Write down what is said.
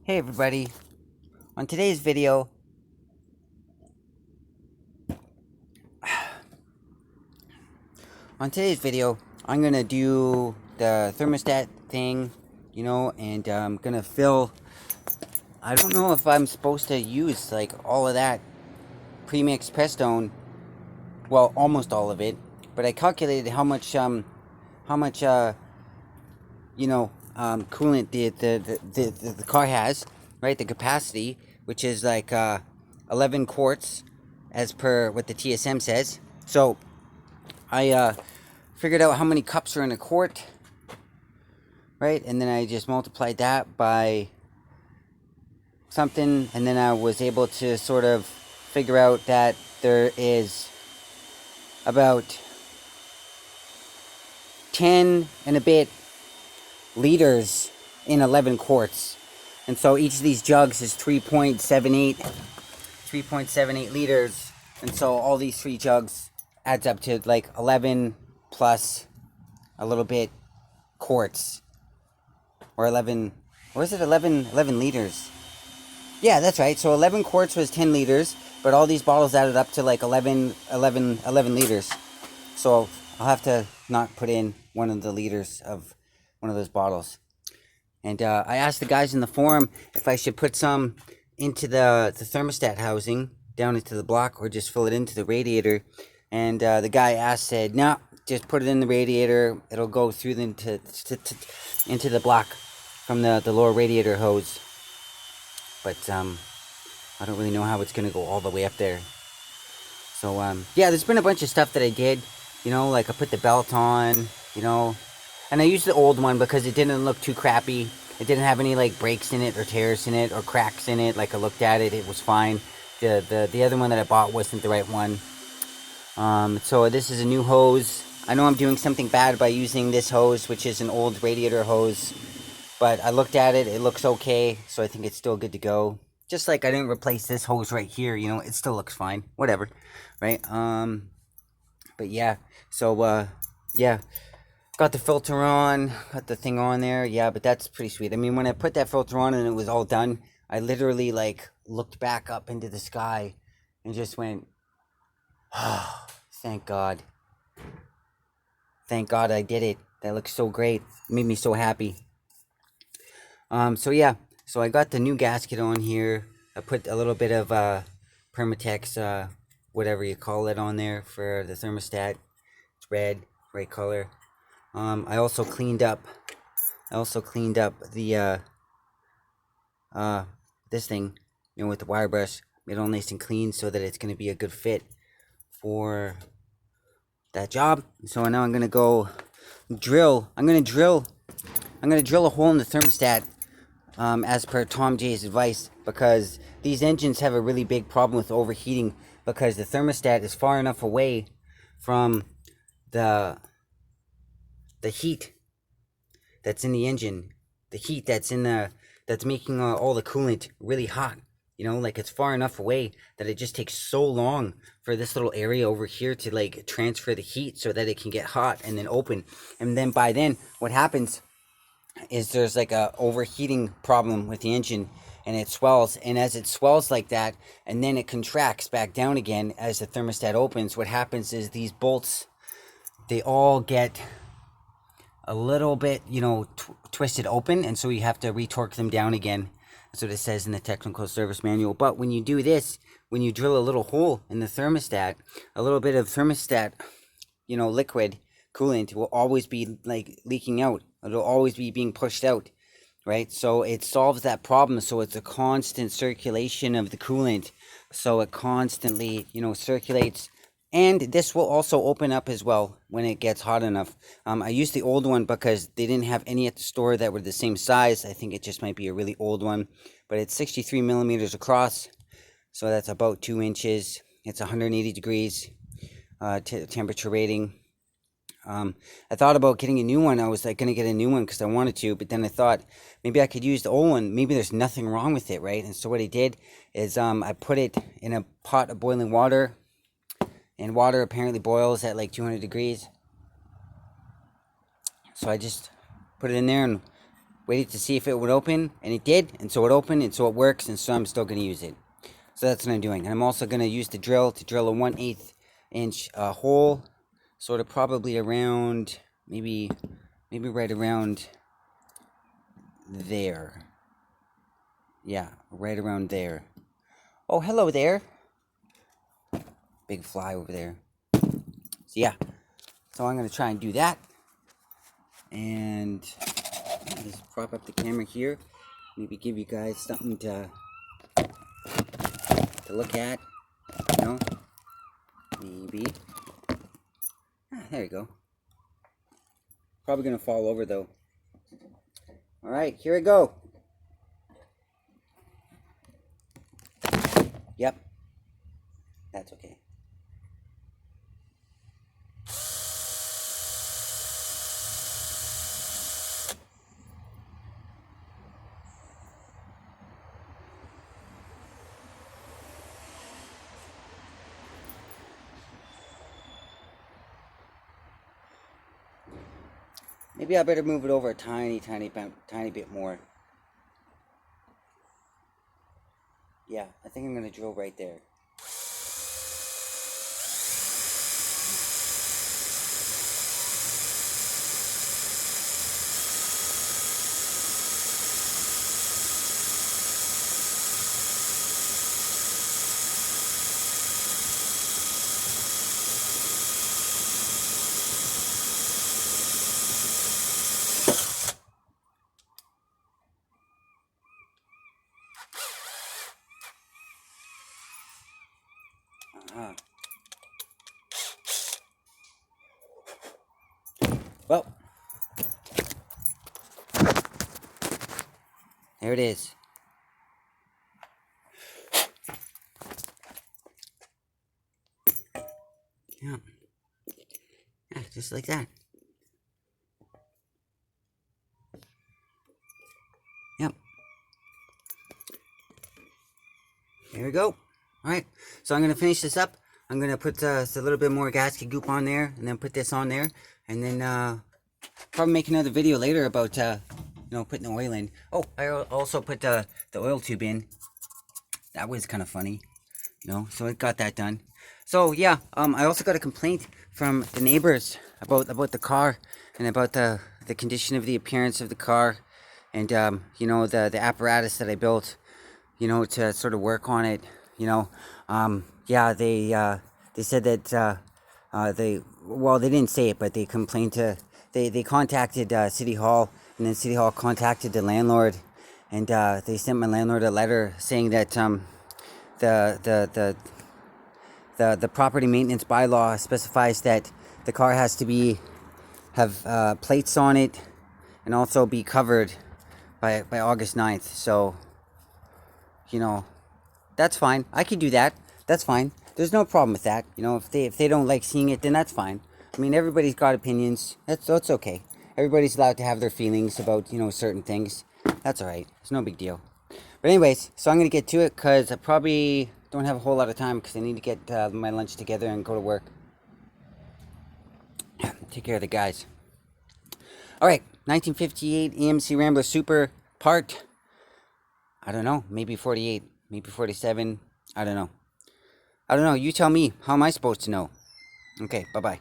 Hey everybody, on today's video, I'm gonna do the thermostat thing, and I'm gonna fill, I don't know if I'm supposed to use like all of that premixed Prestone, well, almost all of it, but I calculated how much, coolant the car has, right, the capacity, which is like 11 quarts, as per what the TSM says. So I figured out how many cups are in a quart, right? And then I just multiplied that by something, and then I was able to sort of figure out that there is about 10 and a bit liters in 11 quarts. And so each of these jugs is 3.78 liters. And so all these three jugs adds up to like 11 plus a little bit quarts, or 11, or is it 11 liters? Yeah, that's right. So 11 quarts was 10 liters, but all these bottles added up to like 11 liters. So I'll have to not put in one of the liters of one of those bottles. And I asked the guys in the forum if I should put some into the thermostat housing down into the block, or just fill it into the radiator. And the guy said, no, just put it in the radiator. It'll go through into the block from the lower radiator hose. But I don't really know how it's going to go all the way up there. So yeah, there's been a bunch of stuff that I did, like I put the belt on, and I used the old one because it didn't look too crappy. It didn't have any like breaks in it or tears in it or cracks in it. Like I looked at it, it was fine. The other one that I bought wasn't the right one. So this is a new hose. I know I'm doing something bad by using this hose, which is an old radiator hose. But I looked at it, it looks okay, so I think it's still good to go. Just like I didn't replace this hose right here, it still looks fine. Whatever, right? But yeah, so yeah. Got the filter on, got the thing on there, yeah, but that's pretty sweet. I mean, when I put that filter on and it was all done, I literally, like, looked back up into the sky and just went, oh, thank God. Thank God I did it. That looks so great. It made me so happy. So yeah, so I got the new gasket on here. I put a little bit of Permatex, whatever you call it, on there for the thermostat. It's red, right color. I also cleaned up the this thing, with the wire brush. Made it all nice and clean so that it's going to be a good fit for that job. So now I'm going to go drill. I'm going to drill a hole in the thermostat, as per Tom J's advice, because these engines have a really big problem with overheating, because the thermostat is far enough away from the heat that's in the engine, the heat that's making all the coolant really hot. Like it's far enough away that it just takes so long for this little area over here to like transfer the heat so that it can get hot and then open. And then by then, what happens is there's like a overheating problem with the engine, and it swells. And as it swells like that, and then it contracts back down again as the thermostat opens, what happens is these bolts, they all get a little bit, twisted open, and so you have to retorque them down again. That's what it says in the technical service manual. But when you do this, when you drill a little hole in the thermostat, a little bit of thermostat, liquid coolant will always be like leaking out. It'll always be being pushed out, right? So it solves that problem. So it's a constant circulation of the coolant. So it constantly, circulates. And this will also open up as well when it gets hot enough. I used the old one because they didn't have any at the store that were the same size. I think it just might be a really old one. But it's 63 millimeters across. So that's about 2 inches. It's 180 degrees temperature rating. I thought about getting a new one. I was like going to get a new one because I wanted to. But then I thought maybe I could use the old one. Maybe there's nothing wrong with it, right? And so what I did is I put it in a pot of boiling water. And water apparently boils at like 200 degrees. So I just put it in there and waited to see if it would open, and it did, and so it opened, and so it works, and so I'm still going to use it. So that's what I'm doing. And I'm also going to use the drill to drill a 1/8 inch hole, sort of probably around, maybe right around there. Yeah, right around there. Oh, hello there. Big fly over there. So yeah, so I'm going to try and do that. And just prop up the camera here. Maybe give you guys something to look at. You know? Maybe. There you go. Probably going to fall over though. Alright, here we go. Yep. That's okay. Maybe I better move it over a tiny bit more. Yeah, I think I'm going to drill right there. Well, there it is. Yeah. Yeah, just like that. Yep. There we go. Alright, so I'm going to finish this up. I'm going to put a little bit more gasket goop on there, and then put this on there, and then probably make another video later about, putting the oil in. Oh, I also put the oil tube in. That was kind of funny, so I got that done. So, yeah, I also got a complaint from the neighbors about the car, and about the condition of the appearance of the car, and, the apparatus that I built, to sort of work on it, yeah, they said that, they didn't say it, but they complained they contacted City Hall, and then City Hall contacted the landlord, and they sent my landlord a letter saying that the property maintenance bylaw specifies that the car has to have plates on it, and also be covered by August 9th. So, that's fine. I could do that. That's fine. There's no problem with that. If they don't like seeing it, then that's fine. I mean, everybody's got opinions. That's okay. Everybody's allowed to have their feelings about, certain things. That's alright. It's no big deal. But anyways, so I'm going to get to it, because I probably don't have a whole lot of time, because I need to get my lunch together and go to work. Take care of the guys. Alright, 1958 AMC Rambler Super part, I don't know, maybe 48, maybe 47, I don't know. You tell me, how am I supposed to know? Okay, bye-bye.